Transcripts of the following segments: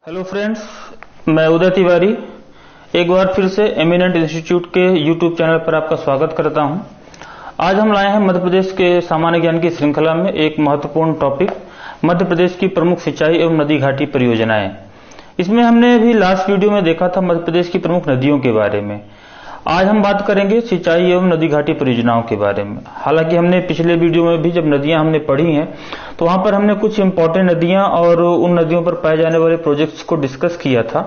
Hello friends, मैं उदय तिवारी एक बार फिर से एमिनेंट इंस्टीट्यूट के यूट्यूब चैनल पर आपका स्वागत करता हूं। आज हम लाए हैं मध्य प्रदेश के सामान्य ज्ञान की श्रृंखला में एक महत्वपूर्ण टॉपिक, मध्य प्रदेश की प्रमुख सिंचाई एवं नदी घाटी परियोजनाएं। इसमें हमने अभी लास्ट वीडियो में देखा था मध्य प्रदेश की प्रमुख नदियों के बारे में। आज हम बात करेंगे सिंचाई एवं नदी घाटी परियोजनाओं के बारे में। हालांकि हमने पिछले वीडियो में भी जब नदियां हमने पढ़ी हैं तो वहां पर हमने कुछ इंपॉर्टेंट नदियां और उन नदियों पर पाए जाने वाले प्रोजेक्ट्स को डिस्कस किया था,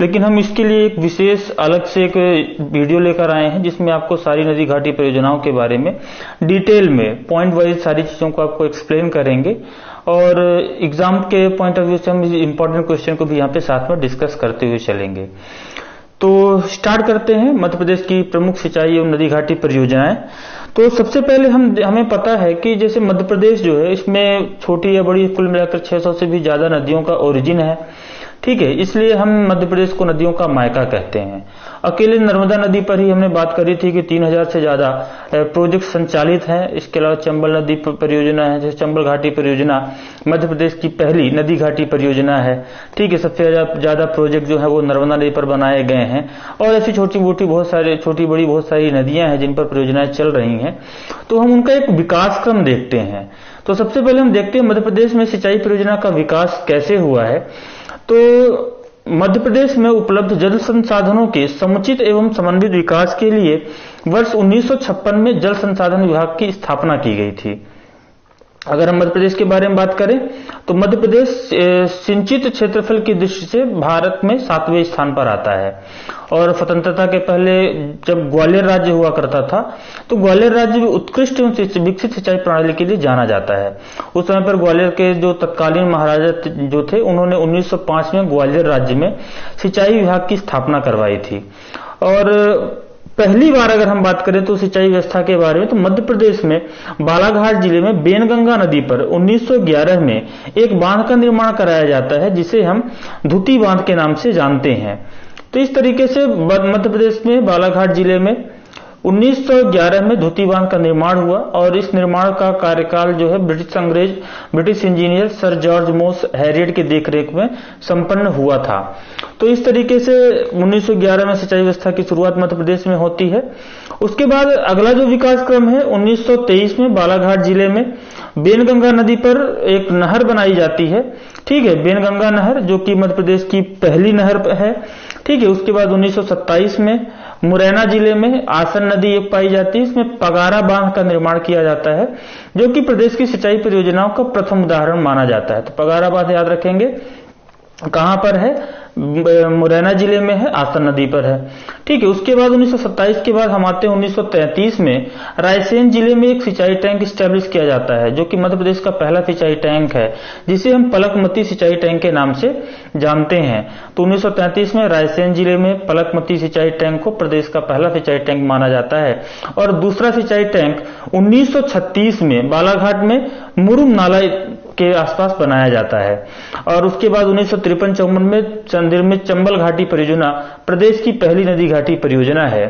लेकिन हम इसके लिए एक विशेष अलग से एक वीडियो लेकर आए हैं जिसमें आपको सारी नदी घाटी परियोजनाओं के बारे में डिटेल में पॉइंट वाइज सारी चीजों को आपको एक्सप्लेन करेंगे और एग्जाम के पॉइंट ऑफ व्यू से हम इंपॉर्टेंट क्वेश्चन को भी यहाँ पे साथ में डिस्कस करते हुए चलेंगे। तो स्टार्ट करते हैं मध्य प्रदेश की प्रमुख सिंचाई एवं नदी घाटी परियोजनाएं। तो सबसे पहले हमें पता है कि जैसे मध्य प्रदेश जो है इसमें छोटी या बड़ी कुल मिलाकर 600 से भी ज्यादा नदियों का ओरिजिन है, ठीक है। इसलिए हम मध्य प्रदेश को नदियों का मायका कहते हैं। अकेले नर्मदा नदी पर ही हमने बात करी थी कि 3000 से ज्यादा प्रोजेक्ट संचालित हैं। इसके अलावा चंबल नदी परियोजना है, जैसे चंबल घाटी परियोजना मध्य प्रदेश की पहली नदी घाटी परियोजना है, ठीक है। सबसे ज्यादा प्रोजेक्ट जो है वो नर्मदा नदी पर बनाए गए हैं और ऐसी छोटी बड़ी बहुत सारी नदियां हैं जिन पर परियोजनाएं चल रही हैं। तो हम उनका एक विकास क्रम देखते हैं। तो सबसे पहले हम देखते हैं मध्य प्रदेश में सिंचाई परियोजना का विकास कैसे हुआ है। तो मध्य प्रदेश में उपलब्ध जल संसाधनों के समुचित एवं समन्वित विकास के लिए वर्ष 1956 में जल संसाधन विभाग की स्थापना की गई थी। अगर हम मध्य प्रदेश के बारे में बात करें तो मध्य प्रदेश सिंचित क्षेत्रफल की दृष्टि से भारत में 7वें स्थान पर आता है। और स्वतंत्रता के पहले जब ग्वालियर राज्य हुआ करता था तो ग्वालियर राज्य भी उत्कृष्ट एवं विकसित सिंचाई प्रणाली के लिए जाना जाता है। उस समय पर ग्वालियर के जो तत्कालीन महाराजा जो थे उन्होंने 1905 में ग्वालियर राज्य में सिंचाई विभाग की स्थापना करवाई थी। और पहली बार अगर हम बात करें तो सिंचाई व्यवस्था के बारे में तो मध्य प्रदेश में बालाघाट जिले में बेनगंगा नदी पर 1911 में एक बांध का निर्माण कराया जाता है जिसे हम धुती बांध के नाम से जानते हैं। तो इस तरीके से मध्य प्रदेश में बालाघाट जिले में 1911 में धुती बांध का निर्माण हुआ और इस निर्माण का कार्यकाल जो है ब्रिटिश इंजीनियर सर जॉर्ज मोस हैरियट की देखरेख में संपन्न हुआ था। तो इस तरीके से 1911 में सिंचाई व्यवस्था की शुरुआत मध्य प्रदेश में होती है। उसके बाद अगला जो विकास क्रम है 1923 में बालाघाट जिले में बेनगंगा नदी पर एक नहर बनाई जाती है, ठीक है, बेनगंगा नहर जो कि मध्य प्रदेश की पहली नहर है, ठीक है। उसके बाद 1927 में मुरैना जिले में आसन नदी एक पाई जाती है। इसमें पगारा बांध का निर्माण किया जाता है जो कि प्रदेश की सिंचाई परियोजनाओं का प्रथम उदाहरण माना जाता है। तो पगारा बांध याद रखेंगे कहां पर है, मुरैना जिले में है, आसन नदी पर है, ठीक है। उसके बाद 1927 के बाद हम आते हैं 1933 में रायसेन जिले में एक सिंचाई टैंक स्टैब्लिश किया जाता है जो कि मध्य प्रदेश का पहला सिंचाई टैंक है जिसे हम पलकमती सिंचाई टैंक के नाम से जानते हैं। तो 1933 में रायसेन जिले में पलकमती सिंचाई टैंक को प्रदेश का पहला सिंचाई टैंक माना जाता है। और दूसरा सिंचाई टैंक 1936 में बालाघाट में मुरुम नाला के आसपास बनाया जाता है। और उसके बाद 1953-54 में निर्मित चंबल घाटी परियोजना प्रदेश की पहली नदी घाटी परियोजना है।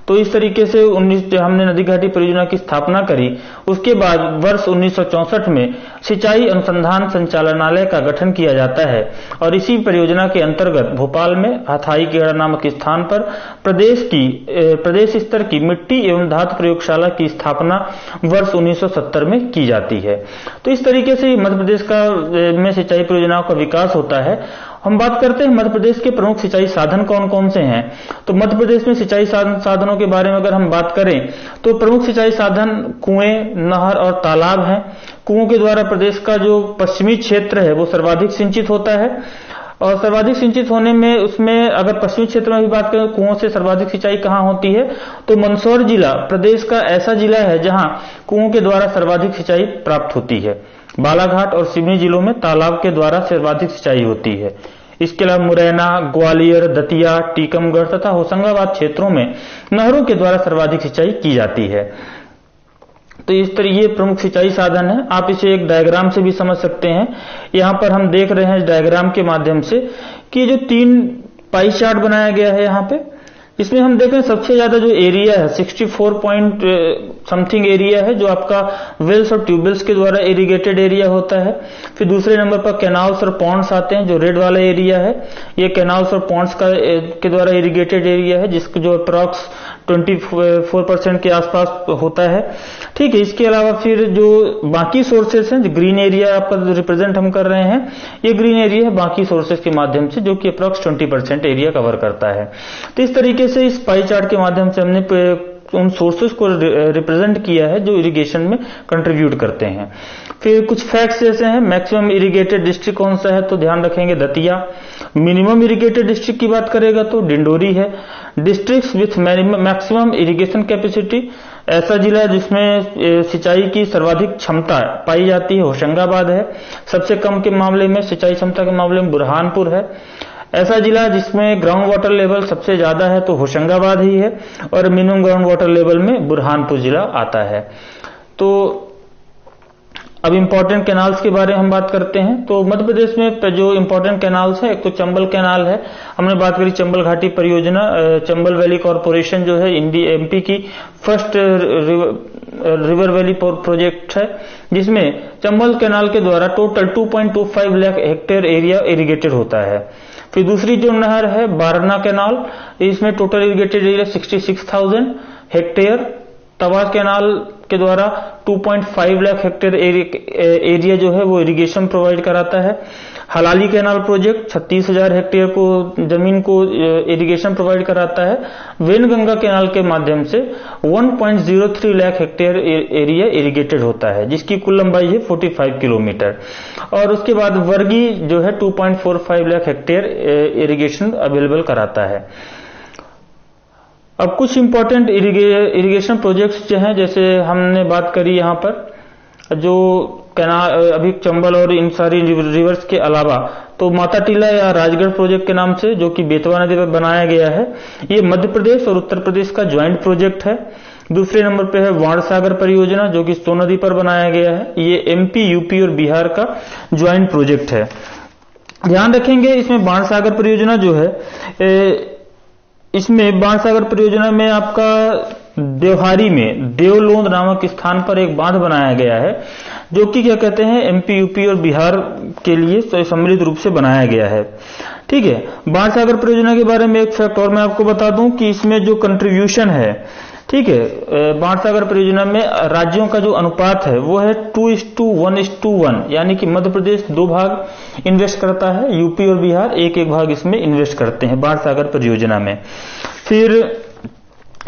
तो इस तरीके से हमने नदी घाटी परियोजना की स्थापना करी। उसके बाद वर्ष 1964 में सिंचाई अनुसंधान संचालनालय का गठन किया जाता है और इसी परियोजना के अंतर्गत भोपाल में हथाई गेड़ा नामक स्थान पर प्रदेश स्तर की मिट्टी एवं धातु प्रयोगशाला की स्थापना वर्ष 1970 में की जाती है। तो इस तरीके से मध्य प्रदेश में सिंचाई परियोजनाओं का विकास होता है। हम बात करते हैं मध्य प्रदेश के प्रमुख सिंचाई साधन कौन कौन से हैं। तो मध्य प्रदेश में सिंचाई साधनों के बारे में अगर हम बात करें तो प्रमुख सिंचाई साधन कुएं, नहर और तालाब हैं। कुओं के द्वारा प्रदेश का जो पश्चिमी क्षेत्र है वो सर्वाधिक सिंचित होता है। और सर्वाधिक सिंचित होने में उसमें अगर पश्चिमी क्षेत्र में भी बात करें कुओं से सर्वाधिक सिंचाई कहां होती है तो मंदसौर जिला प्रदेश का ऐसा जिला है जहां कुओं के द्वारा सर्वाधिक सिंचाई प्राप्त होती है। बालाघाट और सिवनी जिलों में तालाब के द्वारा सर्वाधिक सिंचाई होती है। इसके अलावा मुरैना, ग्वालियर, दतिया, टीकमगढ़ तथा होशंगाबाद क्षेत्रों में नहरों के द्वारा सर्वाधिक सिंचाई की जाती है। तो इस तरह ये प्रमुख सिंचाई साधन है। आप इसे एक डायग्राम से भी समझ सकते हैं। यहाँ पर हम देख रहे हैं इस डायग्राम के माध्यम से कि जो 3 पाई चार्ट बनाया गया है यहाँ पे, इसमें हम देखें सबसे ज्यादा जो एरिया है 64 पॉइंट समथिंग एरिया है जो आपका वेल्स और ट्यूबवेल्स के द्वारा इरिगेटेड एरिया होता है। फिर दूसरे नंबर पर कैनाल्स और पॉन्ड्स आते हैं, जो रेड वाला एरिया है ये कैनाल्स और पॉन्ड्स के द्वारा इरिगेटेड एरिया है, जिसको जो अप्रॉक्स 24% के आसपास होता है। ठीक है, इसके अलावा फिर जो बाकी सोर्सेस हैं, जो ग्रीन एरिया आपका रिप्रेजेंट हम कर रहे हैं, ये ग्रीन एरिया है बाकी सोर्सेस के माध्यम से, जो कि अप्रॉक्स 20% एरिया कवर करता है। तो इस तरीके से इस पाई चार्ट के माध्यम से हमने उन सोर्सेस को रिप्रेजेंट किया है जो इरिगेशन में कंट्रीब्यूट करते हैं। फिर कुछ फैक्ट्स जैसे हैं, मैक्सिमम इरिगेटेड डिस्ट्रिक्ट कौन सा है, तो ध्यान रखेंगे दतिया। मिनिमम इरिगेटेड डिस्ट्रिक्ट की बात करेगा तो डिंडोरी है। Districts with maximum irrigation capacity, ऐसा जिला जिसमें सिंचाई की सर्वाधिक क्षमता पाई जाती है होशंगाबाद है। सबसे कम के मामले में सिंचाई क्षमता के मामले में बुरहानपुर है। ऐसा जिला जिसमें ग्राउंड वाटर लेवल सबसे ज्यादा है तो होशंगाबाद ही है, और मिनिमम ग्राउंड वाटर लेवल में बुरहानपुर जिला आता है। तो अब इम्पोर्टेंट कैनाल्स के बारे में हम बात करते हैं। तो मध्य प्रदेश में जो इम्पोर्टेंट कैनाल्स है, एक तो चंबल कैनाल है, हमने बात करी चंबल घाटी परियोजना। चंबल वैली कॉरपोरेशन जो है एमपी की फर्स्ट रिवर वैली प्रोजेक्ट है, जिसमें चंबल कैनाल के द्वारा total 2.25 lakh hectare area irrigated होता है। फिर दूसरी जो नहर है बारना कैनाल, इसमें टोटल इरिगेटेड एरिया 66,000 हेक्टेयर। तवा कैनाल के द्वारा 2.5 लाख हेक्टेयर एरिया जो है वो इरिगेशन प्रोवाइड कराता है। हलाली कैनाल प्रोजेक्ट 36,000 हेक्टेयर को जमीन को इरिगेशन प्रोवाइड कराता है। वेनगंगा कैनाल के माध्यम से 1.03 लाख हेक्टेयर एरिया इरिगेटेड होता है, जिसकी कुल लंबाई है 45 किलोमीटर। और उसके बाद वर्गी जो है 2.45 लाख हेक्टेयर इरिगेशन अवेलेबल कराता है। अब कुछ इंपॉर्टेंट इरिगेशन प्रोजेक्ट्स जो हैं, जैसे हमने बात करी यहाँ पर जो कैनाल अभी चंबल और इन सारी रिवर्स के अलावा, तो माता टीला या राजगढ़ प्रोजेक्ट के नाम से जो कि बेतवा नदी पर बनाया गया है, ये मध्य प्रदेश और उत्तर प्रदेश का ज्वाइंट प्रोजेक्ट है। दूसरे नंबर पे है वाण सागर परियोजना जो कि सोन नदी पर बनाया गया है, ये एमपी, यूपी और बिहार का ज्वाइंट प्रोजेक्ट है। ध्यान रखेंगे इसमें बाण सागर परियोजना जो है, इसमें बाण सागर परियोजना में आपका देवहारी में देवलोंद नामक स्थान पर एक बांध बनाया गया है, जो कि क्या कहते हैं एमपी, यूपी और बिहार के लिए सम्मिलित रूप से बनाया गया है। ठीक है, बाण सागर परियोजना के बारे में एक फैक्ट और मैं आपको बता दूं कि इसमें जो कंट्रीब्यूशन है, ठीक है, बाण सागर परियोजना में राज्यों का जो अनुपात है वो है 2:1:1, यानी कि मध्य प्रदेश 2 भाग इन्वेस्ट करता है, यूपी और बिहार 1-1 भाग इसमें इन्वेस्ट करते हैं बाण सागर परियोजना में। फिर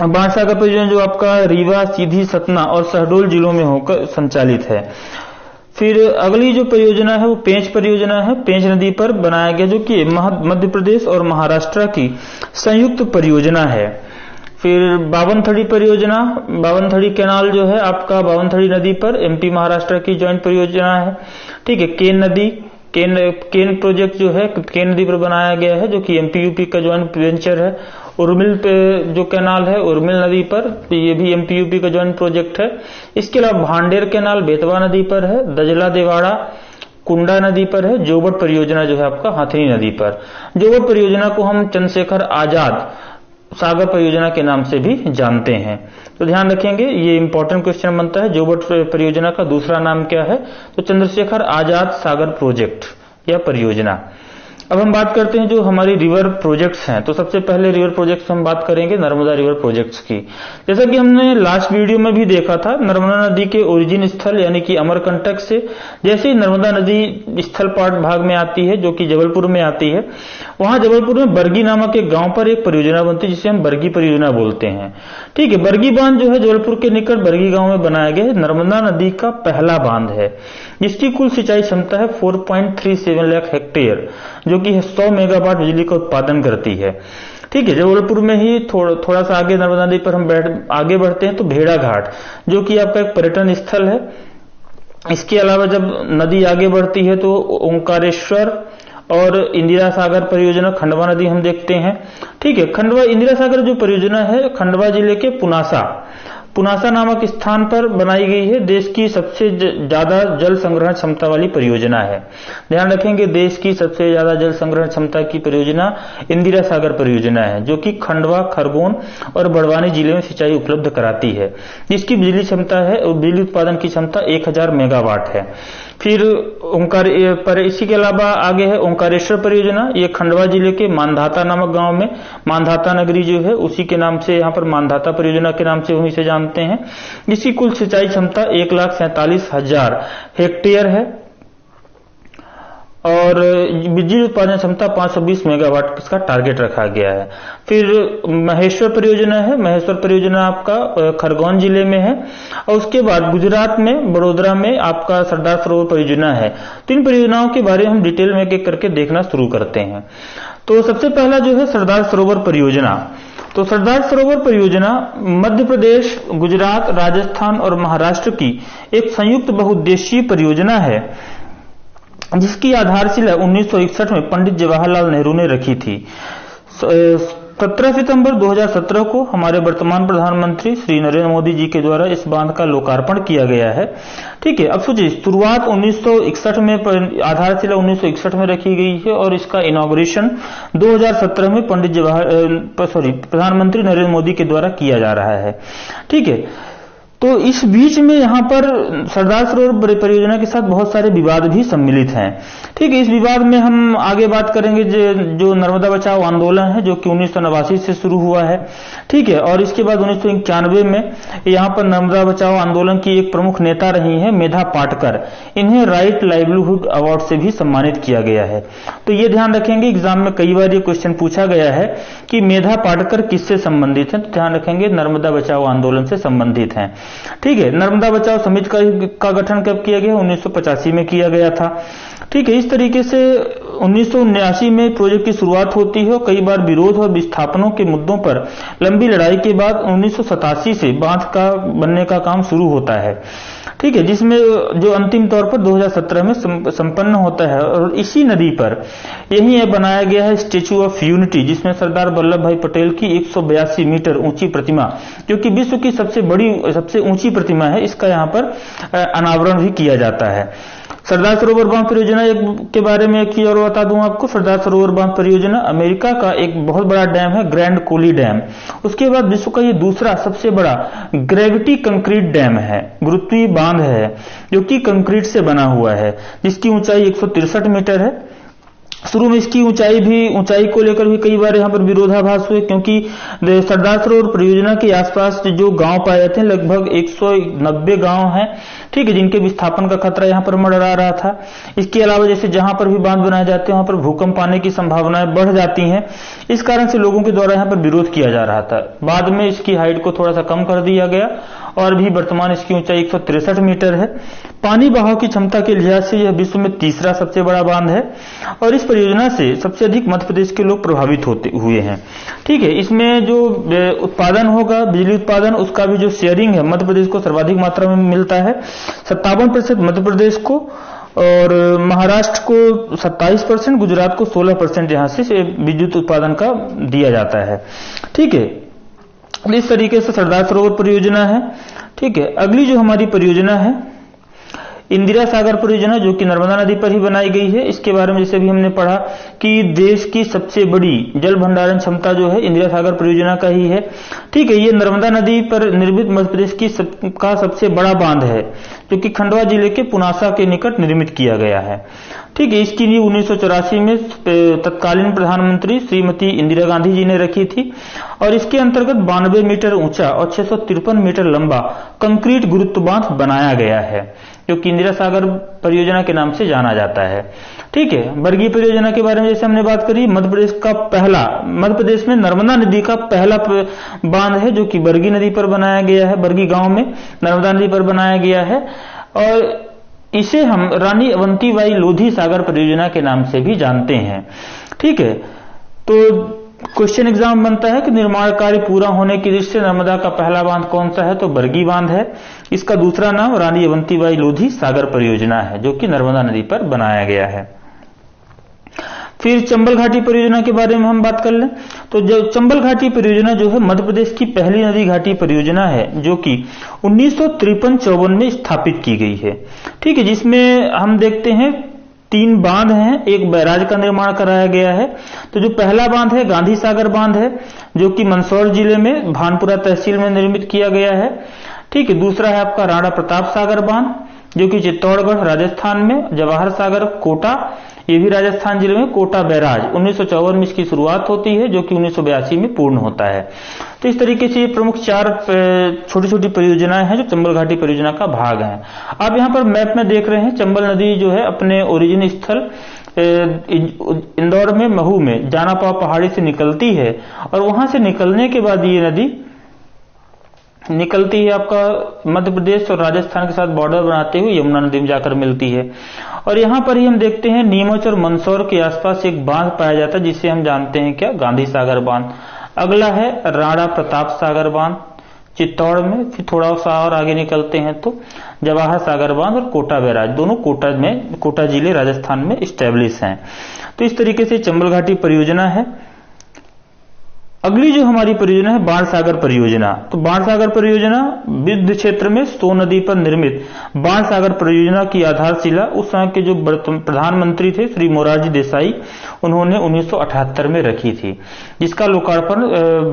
बाण सागर परियोजना जो आपका रीवा, सीधी, सतना और शहडोल जिलों में होकर संचालित है। फिर अगली जो परियोजना है वो पेंच परियोजना है, पेंच नदी पर बनाया गया, जो कि मध्य प्रदेश और महाराष्ट्र की संयुक्त परियोजना है। फिर बावनथड़ी परियोजना, बावनथड़ी कैनाल जो है आपका बावनथड़ी नदी पर एमपी महाराष्ट्र की ज्वाइंट परियोजना है। ठीक है, केन नदी, केन प्रोजेक्ट जो है केन नदी पर बनाया गया है, जो कि एमपी यूपी का ज्वाइंट वेंचर है। उर्मिल पे जो कैनाल है उर्मिल नदी पर, ये भी एमपी यूपी का ज्वाइंट प्रोजेक्ट है। इसके अलावा भांडेर कैनाल बेतवा नदी पर है, दजला देवाड़ा कुंडा नदी पर है। जोबट परियोजना जो है आपका हाथनी नदी पर। जोबट परियोजना को हम चंद्रशेखर आजाद सागर परियोजना के नाम से भी जानते हैं, तो ध्यान रखेंगे ये इंपॉर्टेंट क्वेश्चन बनता है। जोबट परियोजना का दूसरा नाम क्या है, तो चंद्रशेखर आजाद सागर प्रोजेक्ट या परियोजना। अब हम बात करते हैं जो हमारी रिवर प्रोजेक्ट्स हैं, तो सबसे पहले रिवर प्रोजेक्ट्स हम बात करेंगे नर्मदा रिवर प्रोजेक्ट्स की। जैसा कि हमने लास्ट वीडियो में भी देखा था, नर्मदा नदी के ओरिजिन स्थल यानी कि अमरकंटक से जैसे ही नर्मदा नदी स्थल पार्ट भाग में आती है, जो कि जबलपुर में आती है, वहां जबलपुर में बरगी नामक एक गांव पर एक परियोजना बनती है जिसे हम बरगी परियोजना बोलते हैं। ठीक है, बरगी बांध जो है जबलपुर के निकट बरगी गांव में बनाया गया है, नर्मदा नदी का पहला बांध है, जिसकी कुल सिंचाई क्षमता है 4.37 लाख हेक्टेयर, जो कि 100 मेगावाट बिजली का उत्पादन करती है। ठीक है, जबलपुर में ही थोड़ा सा आगे नर्मदा नदी पर हम आगे बढ़ते हैं तो भेड़ा घाट, जो कि आपका एक पर्यटन स्थल है। इसके अलावा जब नदी आगे बढ़ती है तो ओंकारेश्वर और इंदिरा सागर परियोजना, खंडवा नदी हम देखते हैं। ठीक है, खंडवा इंदिरा सागर जो परियोजना है खंडवा जिले के पुनासा नामक स्थान पर बनाई गई है। देश की सबसे ज्यादा जल संग्रहण क्षमता वाली परियोजना है। ध्यान रखेंगे, देश की सबसे ज्यादा जल संग्रहण क्षमता की परियोजना इंदिरा सागर परियोजना है, जो कि खंडवा, खरगोन और बड़वानी जिले में सिंचाई उपलब्ध कराती है। जिसकी बिजली क्षमता है, बिजली उत्पादन की क्षमता 1000 मेगावाट है। फिर पर इसी के अलावा आगे है ओंकारेश्वर परियोजना। ये खंडवा जिले के मानधाता नामक गांव में, मानधाता नगरी जो है उसी के नाम से, यहाँ पर मानधाता परियोजना के नाम से हम इसे जानते हैं। इसकी कुल सिंचाई क्षमता 1,47,000 हेक्टेयर है और बिजली उत्पादन क्षमता 520 मेगावाट इसका टारगेट रखा गया है। फिर महेश्वर परियोजना है। महेश्वर परियोजना आपका खरगोन जिले में है। और उसके बाद गुजरात में बड़ोदरा में आपका सरदार सरोवर परियोजना है। तो इन परियोजनाओं के बारे में हम डिटेल में एक करके देखना शुरू करते हैं। तो सबसे पहला जो है सरदार सरोवर परियोजना। तो सरदार सरोवर परियोजना मध्य प्रदेश, गुजरात, राजस्थान और महाराष्ट्र की एक संयुक्त बहुउद्देशीय परियोजना है, जिसकी आधारशिला 1961 में पंडित जवाहरलाल नेहरू ने रखी थी। 17 सितंबर 2017 को हमारे वर्तमान प्रधानमंत्री श्री नरेंद्र मोदी जी के द्वारा इस बांध का लोकार्पण किया गया है। ठीक है, अब सोचिए, शुरुआत 1961 में, आधारशिला 1961 में रखी गई है और इसका इनॉग्रेशन 2017 में प्रधानमंत्री नरेंद्र मोदी के द्वारा किया जा रहा है। ठीक है, तो इस बीच में यहाँ पर सरदार सरोवर परियोजना के साथ बहुत सारे विवाद भी सम्मिलित हैं। ठीक है, इस विवाद में हम आगे बात करेंगे जो नर्मदा बचाओ आंदोलन है, जो कि 1989 से शुरू हुआ है। ठीक है, और इसके बाद 1991 में यहाँ पर नर्मदा बचाओ आंदोलन की एक प्रमुख नेता रही है मेधा पाटकर। इन्हें राइट लाइवलीहुड अवार्ड से भी सम्मानित किया गया है। तो ये ध्यान रखेंगे, एग्जाम में कई बार ये क्वेश्चन पूछा गया है कि मेधा पाटकर किससे संबंधित है। तो ध्यान रखेंगे, नर्मदा बचाओ आंदोलन से संबंधित हैं। ठीक है, नर्मदा बचाओ समिति का गठन कब किया गया? 1985 में किया गया था। ठीक है, इस तरीके से 1979 में प्रोजेक्ट की शुरुआत होती है और कई बार विरोध और विस्थापनों के मुद्दों पर लंबी लड़ाई के बाद 1987 से बांध का बनने का काम शुरू होता है। ठीक है, जिसमें जो अंतिम तौर पर 2017 में संपन्न होता है। और इसी नदी पर यही बनाया गया है स्टेच्यू ऑफ यूनिटी, जिसमें सरदार वल्लभ भाई पटेल की 182 मीटर ऊंची प्रतिमा, जो कि विश्व की सबसे ऊंची प्रतिमा है, इसका यहाँ पर अनावरण भी किया जाता है। सरदार सरोवर बांध परियोजना के बारे में एक चीज और बता दूं आपको। सरदार सरोवर बांध परियोजना अमेरिका का एक बहुत बड़ा डैम है, ग्रैंड कोली डैम। उसके बाद विश्व का ये दूसरा सबसे बड़ा ग्रेविटी कंक्रीट डैम है, गुरुत्वीय बांध है, जो कि कंक्रीट से बना हुआ है, जिसकी ऊंचाई 163 मीटर है। शुरू में इसकी ऊंचाई को लेकर भी कई बार यहाँ पर विरोधाभास हुए, क्योंकि सरदार सरोवर परियोजना के आसपास जो गांव पाए जाते हैं, लगभग 190 गांव हैं। ठीक है, जिनके विस्थापन का खतरा यहाँ पर मंडरा रहा था। इसके अलावा जैसे जहां पर भी बांध बनाए जाते हैं वहां पर भूकंप आने की संभावनाएं बढ़ जाती हैं। इस कारण से लोगों के द्वारा यहाँ पर विरोध किया जा रहा था। बाद में इसकी हाइट को थोड़ा सा कम कर दिया गया और भी वर्तमान इसकी ऊंचाई 163 मीटर है। पानी बहाव की क्षमता के लिहाज से यह विश्व में तीसरा सबसे बड़ा बांध है और इस परियोजना से सबसे अधिक मध्य प्रदेश के लोग प्रभावित हुए हैं। ठीक है, इसमें जो उत्पादन होगा, बिजली उत्पादन, उसका भी जो शेयरिंग है मध्य प्रदेश को सर्वाधिक मात्रा में मिलता है। 57% मध्य प्रदेश को और महाराष्ट्र को 27%, गुजरात को 16% यहाँ से विद्युत उत्पादन का दिया जाता है। ठीक है, इस तरीके से सरदार सरोवर परियोजना है। ठीक है, अगली जो हमारी परियोजना है इंदिरा सागर परियोजना, जो कि नर्मदा नदी पर ही बनाई गई है। इसके बारे में जैसे भी हमने पढ़ा कि देश की सबसे बड़ी जल भंडारण क्षमता जो है इंदिरा सागर परियोजना का ही है। ठीक है, ये नर्मदा नदी पर निर्मित मध्य प्रदेश का सबसे बड़ा बांध है, जो कि खंडवा जिले के पुनासा के निकट निर्मित किया गया है। ठीक है, इसकी नींव 1984 में तत्कालीन प्रधानमंत्री श्रीमती इंदिरा गांधी जी ने रखी थी और इसके अंतर्गत 92 मीटर ऊंचा और 653 मीटर लंबा कंक्रीट गुरुत्व बांध बनाया गया है, जो कि इंदिरा सागर परियोजना के नाम से जाना जाता है। ठीक है, बरगी परियोजना के बारे में जैसे हमने बात करी, मध्य प्रदेश में नर्मदा नदी का पहला बांध है, जो कि बरगी नदी पर बनाया गया है। बरगी गांव में नर्मदा नदी पर बनाया गया है और इसे हम रानी अवंतीबाई लोधी सागर परियोजना के नाम से भी जानते हैं। ठीक है, तो क्वेश्चन एग्जाम बनता है कि निर्माण कार्य पूरा होने की दृष्टि से नर्मदा का पहला बांध कौन सा है? तो बरगी बांध है। इसका दूसरा नाम रानी अवंतीबाई लोधी सागर परियोजना है, जो कि नर्मदा नदी पर बनाया गया है। फिर चंबल घाटी परियोजना के बारे में हम बात कर लें तो जो चंबल घाटी परियोजना जो है मध्य प्रदेश की पहली नदी घाटी परियोजना है जो कि 1953-54 में स्थापित की गई है। ठीक है, जिसमें हम देखते हैं 3 बांध हैं, एक बैराज का निर्माण कराया गया है। तो जो पहला बांध है गांधी सागर बांध है जो कि मंदसौर जिले में भानपुरा तहसील में निर्मित किया गया है। ठीक है, दूसरा है आपका राणा प्रताप सागर बांध जो कि चित्तौड़गढ़ राजस्थान में, जवाहर सागर कोटा ये भी राजस्थान जिले में, कोटा बैराज 1954 में इसकी शुरुआत होती है जो कि 1982 में पूर्ण होता है। तो इस तरीके से ये प्रमुख 4 छोटी छोटी परियोजनाएं हैं जो चंबल घाटी परियोजना का भाग हैं। आप यहाँ पर मैप में देख रहे हैं चंबल नदी जो है अपने ओरिजिन स्थल इंदौर में महू में जानापा पहाड़ी से निकलती है और वहां से निकलने के बाद ये नदी निकलती है आपका मध्य प्रदेश और राजस्थान के साथ बॉर्डर बनाते हुए यमुना नदी में जाकर मिलती है। और यहाँ पर ही हम देखते हैं नीमच और मंदसौर के आसपास एक बांध पाया जाता है जिसे हम जानते हैं क्या, गांधी सागर बांध। अगला है राणा प्रताप सागर बांध चित्तौड़ में, फिर थोड़ा सा और आगे निकलते हैं तो जवाहर सागर बांध और कोटा बैराज, दोनों कोटा जिले राजस्थान में स्टैब्लिश हैं। तो इस तरीके से चंबल घाटी परियोजना है। अगली जो हमारी परियोजना है बाण सागर परियोजना। तो बाण सागर परियोजना विंध्य क्षेत्र में सोन नदी पर निर्मित बाण सागर परियोजना की आधारशिला उस समय के जो प्रधानमंत्री थे श्री मोरारजी देसाई उन्होंने 1978 में रखी थी, जिसका लोकार्पण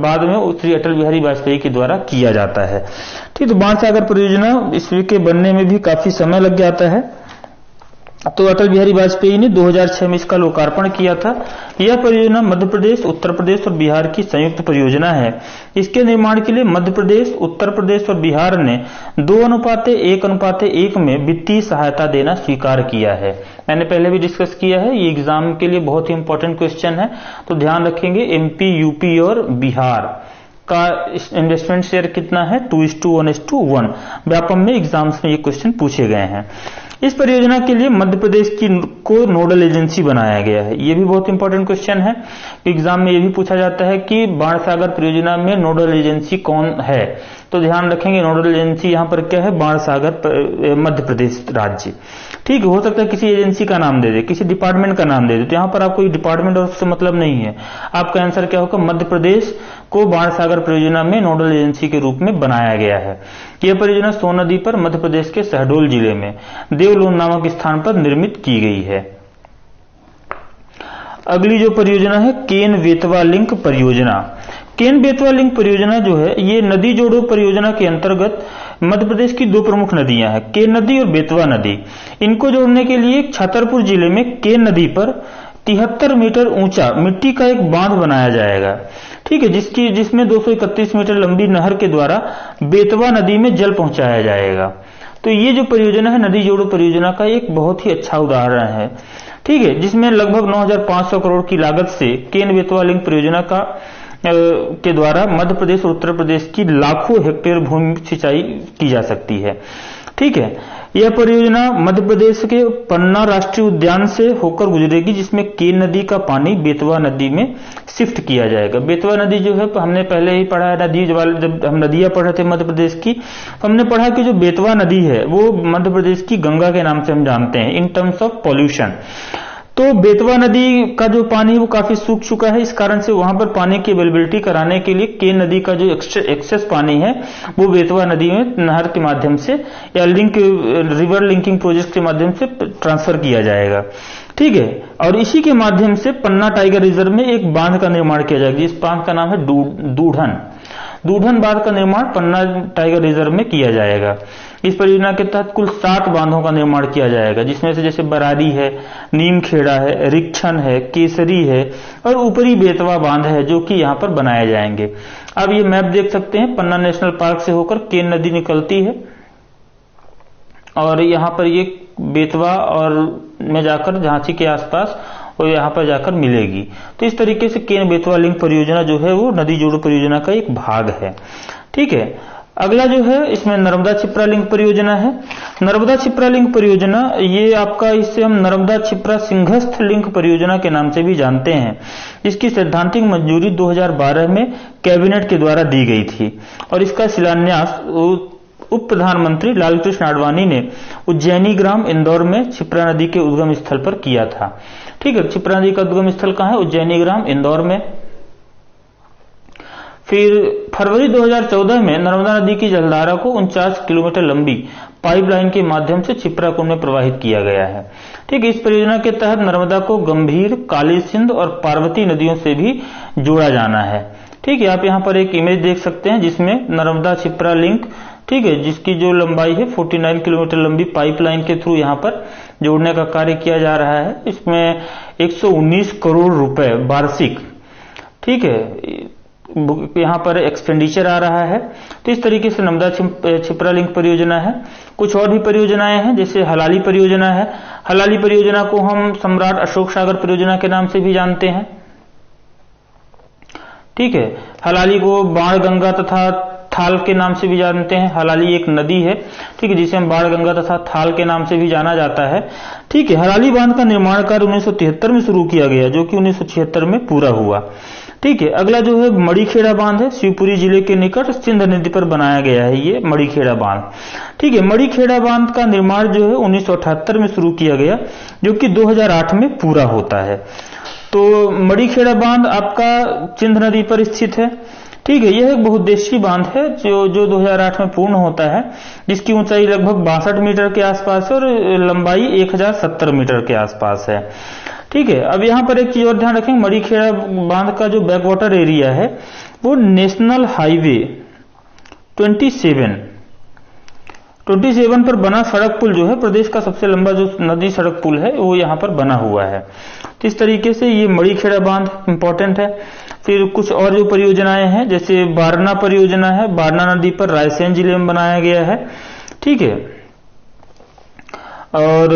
बाद में श्री अटल बिहारी वाजपेयी के द्वारा किया जाता है। ठीक, तो बाण सागर परियोजना इसके बनने में भी काफी समय लग जाता है। तो अटल बिहारी वाजपेयी ने 2006 में इसका लोकार्पण किया था। यह परियोजना मध्य प्रदेश, उत्तर प्रदेश और बिहार की संयुक्त परियोजना है। इसके निर्माण के लिए मध्य प्रदेश, उत्तर प्रदेश और बिहार ने 2:1:1 में वित्तीय सहायता देना स्वीकार किया है। मैंने पहले भी डिस्कस किया है, ये एग्जाम के लिए बहुत ही इंपॉर्टेंट क्वेश्चन है, तो ध्यान रखेंगे। एमपी, यूपी और बिहार का इन्वेस्टमेंट शेयर कितना है, 2:1:1। व्यापम में एग्जाम्स में ये क्वेश्चन पूछे गए हैं। इस परियोजना के लिए मध्य प्रदेश को नोडल एजेंसी बनाया गया है। ये भी बहुत इंपॉर्टेंट क्वेश्चन है, एग्जाम में ये भी पूछा जाता है कि बाण सागर परियोजना में नोडल एजेंसी कौन है। तो ध्यान रखेंगे नोडल एजेंसी यहाँ पर क्या है, बाण सागर मध्य प्रदेश राज्य। ठीक है, हो सकता है किसी एजेंसी का नाम दे दे, किसी डिपार्टमेंट का नाम दे दे, तो यहाँ पर आपको डिपार्टमेंट और उससे मतलब नहीं है। आपका आंसर क्या होगा, मध्य प्रदेश को बाण सागर परियोजना में नोडल एजेंसी के रूप में बनाया गया है। यह परियोजना सोन नदी पर मध्य प्रदेश के शहडोल जिले में देवलोन नामक स्थान पर निर्मित की गई है। अगली जो परियोजना है केन बेतवा लिंक परियोजना। केन बेतवा लिंक परियोजना जो है ये नदी जोड़ो परियोजना के अंतर्गत मध्य प्रदेश की 2 प्रमुख नदियां हैं, केन नदी और बेतवा नदी। इनको जोड़ने के लिए छतरपुर जिले में केन नदी पर 73 मीटर ऊंचा मिट्टी का एक बांध बनाया जाएगा। ठीक है, जिसमें 231 मीटर लंबी नहर के द्वारा बेतवा नदी में जल पहुंचाया जाएगा। तो ये जो परियोजना है नदी जोड़ो परियोजना का एक बहुत ही अच्छा उदाहरण है। ठीक है, जिसमें लगभग 9,500 करोड़ की लागत से केन बेतवा लिंक परियोजना के द्वारा मध्य प्रदेश और उत्तर प्रदेश की लाखों हेक्टेयर भूमि सिंचाई की जा सकती है। ठीक है, यह परियोजना मध्य प्रदेश के पन्ना राष्ट्रीय उद्यान से होकर गुजरेगी, जिसमें केन नदी का पानी बेतवा नदी में शिफ्ट किया जाएगा। बेतवा नदी जो है हमने पहले ही पढ़ा है, नदी जब हम नदियां पढ़ रहे थे मध्य प्रदेश की, हमने पढ़ा कि जो बेतवा नदी है वो मध्य प्रदेश की गंगा के नाम से हम जानते हैं इन टर्म्स ऑफ पॉल्यूशन। तो बेतवा नदी का जो पानी है वो काफी सूख चुका है, इस कारण से वहां पर पानी की अवेलेबिलिटी कराने के लिए केन नदी का जो एक्सेस पानी है वो बेतवा नदी में नहर के माध्यम से या रिवर लिंकिंग प्रोजेक्ट के माध्यम से ट्रांसफर किया जाएगा। ठीक है, और इसी के माध्यम से पन्ना टाइगर रिजर्व में एक बांध का निर्माण किया जाएगा, जिस बांध का नाम है दूढ़न बांध का निर्माण पन्ना टाइगर रिजर्व में किया जाएगा। इस परियोजना के तहत कुल 7 बांधों का निर्माण किया जाएगा, जिसमें से जैसे बरारी है, नीमखेड़ा है, रिक्छन है, केसरी है और ऊपरी बेतवा बांध है जो कि यहाँ पर बनाए जाएंगे। अब ये मैप देख सकते हैं, पन्ना नेशनल पार्क से होकर केन नदी निकलती है और यहाँ पर ये बेतवा और में जाकर झांसी के आसपास और यहाँ पर जाकर मिलेगी। तो इस तरीके से केन बेतवा लिंक परियोजना जो है वो नदी जोड़ो परियोजना का एक भाग है। ठीक है, अगला जो है इसमें नर्मदा छिप्रा लिंक परियोजना है। नर्मदा छिप्रा लिंक परियोजना ये आपका, इससे हम नर्मदा छिप्रा सिंहस्थ लिंक परियोजना के नाम से भी जानते हैं। इसकी सैद्धांतिक मंजूरी 2012 में कैबिनेट के द्वारा दी गई थी और इसका शिलान्यास उप प्रधानमंत्री लालकृष्ण आडवाणी ने उज्जैनी ग्राम इंदौर में छिप्रा नदी के उद्गम स्थल पर किया था। ठीक है, क्षिप्रा नदी का उद्गम स्थल कहाँ है? उज्जैनी ग्राम, इंदौर में। फिर फरवरी 2014 में नर्मदा नदी की जलधारा को 49 किलोमीटर लंबी पाइपलाइन के माध्यम से क्षिप्रा कुंड में प्रवाहित किया गया है। ठीक है, इस परियोजना के तहत नर्मदा को गंभीर, काली सिंध और पार्वती नदियों से भी जोड़ा जाना है। ठीक है, आप यहाँ पर एक इमेज देख सकते हैं जिसमें नर्मदा क्षिप्रा लिंक, ठीक है, जिसकी जो लंबाई है 49 किलोमीटर लंबी पाइपलाइन के थ्रू यहाँ पर जोड़ने का कार्य किया जा रहा है। इसमें 119 करोड़ रुपए वार्षिक, ठीक है, यहाँ पर एक्सपेंडिचर आ रहा है। तो इस तरीके से नर्मदा क्षिप्रा लिंक परियोजना है। कुछ और भी परियोजनाएं हैं, जैसे हलाली परियोजना है। हलाली परियोजना को हम सम्राट अशोक सागर परियोजना के नाम से भी जानते हैं। ठीक है, हलाली को बाण गंगा तथा थाल के नाम से भी जानते हैं। हलाली एक नदी है, ठीक है, जिसे हम बाण गंगा तथा थाल के नाम से भी जाना जाता है। ठीक है, हलाली बांध का निर्माण कार्य 1973 में शुरू किया गया, जो कि 1976 में पूरा हुआ। ठीक है, अगला जो है मड़ीखेड़ा बांध है, शिवपुरी जिले के निकट सिंध नदी पर बनाया गया है ये मड़ीखेड़ा बांध। ठीक है, मड़ीखेड़ा बांध का निर्माण जो है 1978 में शुरू किया गया, जो कि 2008 में पूरा होता है। तो मड़ीखेड़ा बांध आपका सिंध नदी पर स्थित है। ठीक है, यह एक बहुउद्देशीय बांध है जो 2008 में पूर्ण होता है, जिसकी ऊंचाई लगभग 62 मीटर के आसपास है और लंबाई 1070 मीटर के आसपास है। ठीक है, अब यहाँ पर एक चीज और ध्यान रखें, मड़ीखेड़ा बांध का जो बैकवाटर एरिया है वो नेशनल हाईवे 27 पर बना सड़क पुल जो है, प्रदेश का सबसे लंबा जो नदी सड़क पुल है वो यहाँ पर बना हुआ है। तो इस तरीके से ये मड़ीखेड़ा बांध इंपॉर्टेंट है। फिर कुछ और जो परियोजनाएं हैं, जैसे बारना परियोजना है, बारना नदी पर रायसेन जिले में बनाया गया है। ठीक है, और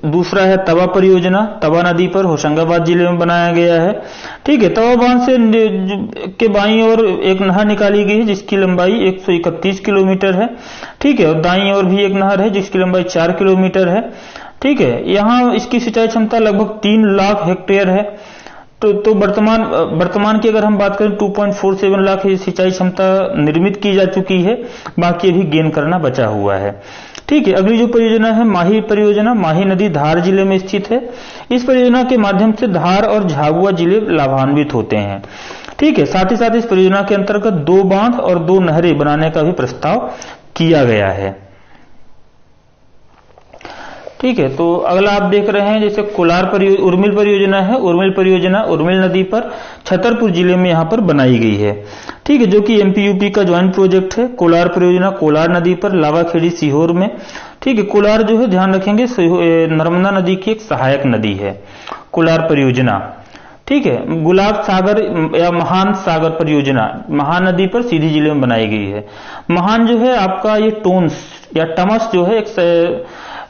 दूसरा है तवा परियोजना, तवा नदी पर होशंगाबाद जिले में बनाया गया है। ठीक है, तवा बांध से के बाईं ओर एक नहर निकाली गई है जिसकी लंबाई 131 किलोमीटर है। ठीक है, और दाईं ओर भी एक नहर है जिसकी लंबाई 4 किलोमीटर है। ठीक है, यहाँ इसकी सिंचाई क्षमता लगभग 3 लाख हेक्टेयर है। तो वर्तमान की अगर हम बात करें 2.47 लाख सिंचाई क्षमता निर्मित की जा चुकी है, बाकी अभी गेन करना बचा हुआ है। ठीक है, अगली जो परियोजना है माही परियोजना, माही नदी धार जिले में स्थित है। इस परियोजना के माध्यम से धार और झाबुआ जिले लाभान्वित होते हैं। ठीक है, साथ ही साथ इस परियोजना के अंतर्गत 2 बांध और 2 नहरें बनाने का भी प्रस्ताव किया गया है। ठीक है, तो अगला आप देख रहे हैं जैसे उर्मिल परियोजना है। उर्मिल परियोजना उर्मिल नदी पर छतरपुर जिले में यहाँ पर बनाई गई है। ठीक है, जो कि एमपी-यूपी का ज्वाइंट प्रोजेक्ट है। कोलार परियोजना कोलार नदी पर लावाखेड़ी सीहोर में। ठीक है, कोलार जो है ध्यान रखेंगे नर्मदा नदी की एक सहायक नदी है कोलार परियोजना। ठीक है, गुलाब सागर या महान सागर परियोजना महानदी पर सीधी जिले में बनाई गई है। महान जो है आपका ये टोन्स या टमस जो है एक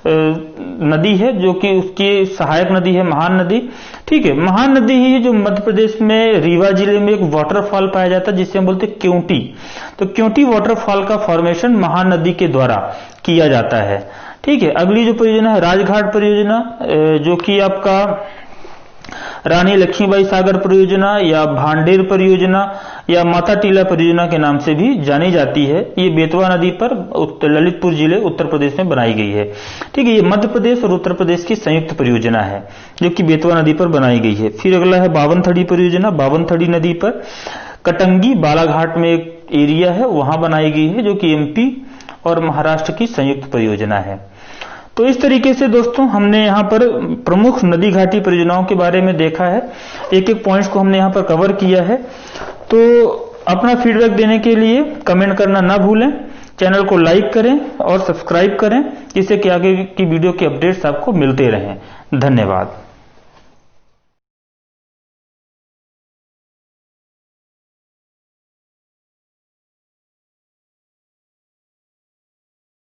नदी है, जो कि उसकी सहायक नदी है महान नदी। ठीक है, महान नदी ही जो मध्य प्रदेश में रीवा जिले में एक वाटरफॉल पाया जाता है जिसे हम बोलते हैं क्योंटी। तो क्योंटी वाटरफॉल का फॉर्मेशन महान नदी के द्वारा किया जाता है। ठीक है, अगली जो परियोजना है राजघाट परियोजना, जो कि आपका रानी लक्ष्मीबाई सागर परियोजना या भांडेर परियोजना या माता टीला परियोजना के नाम से भी जानी जाती है। ये बेतवा नदी पर ललितपुर जिले उत्तर प्रदेश में बनाई गई है। ठीक है, ये मध्य प्रदेश और उत्तर प्रदेश की संयुक्त परियोजना है जो कि बेतवा नदी पर बनाई गई है। फिर अगला है बावनथड़ी परियोजना, बावनथड़ी नदी पर कटंगी बालाघाट में एक एरिया है, वहां बनाई गई है, जो कि एमपी और महाराष्ट्र की संयुक्त परियोजना है। तो इस तरीके से दोस्तों हमने यहाँ पर प्रमुख नदी घाटी परियोजनाओं के बारे में देखा है। एक एक पॉइंट्स को हमने यहाँ पर कवर किया है। तो अपना फीडबैक देने के लिए कमेंट करना ना भूलें, चैनल को लाइक करें और सब्सक्राइब करें, जिससे कि आगे की वीडियो के अपडेट्स आपको मिलते रहें। धन्यवाद।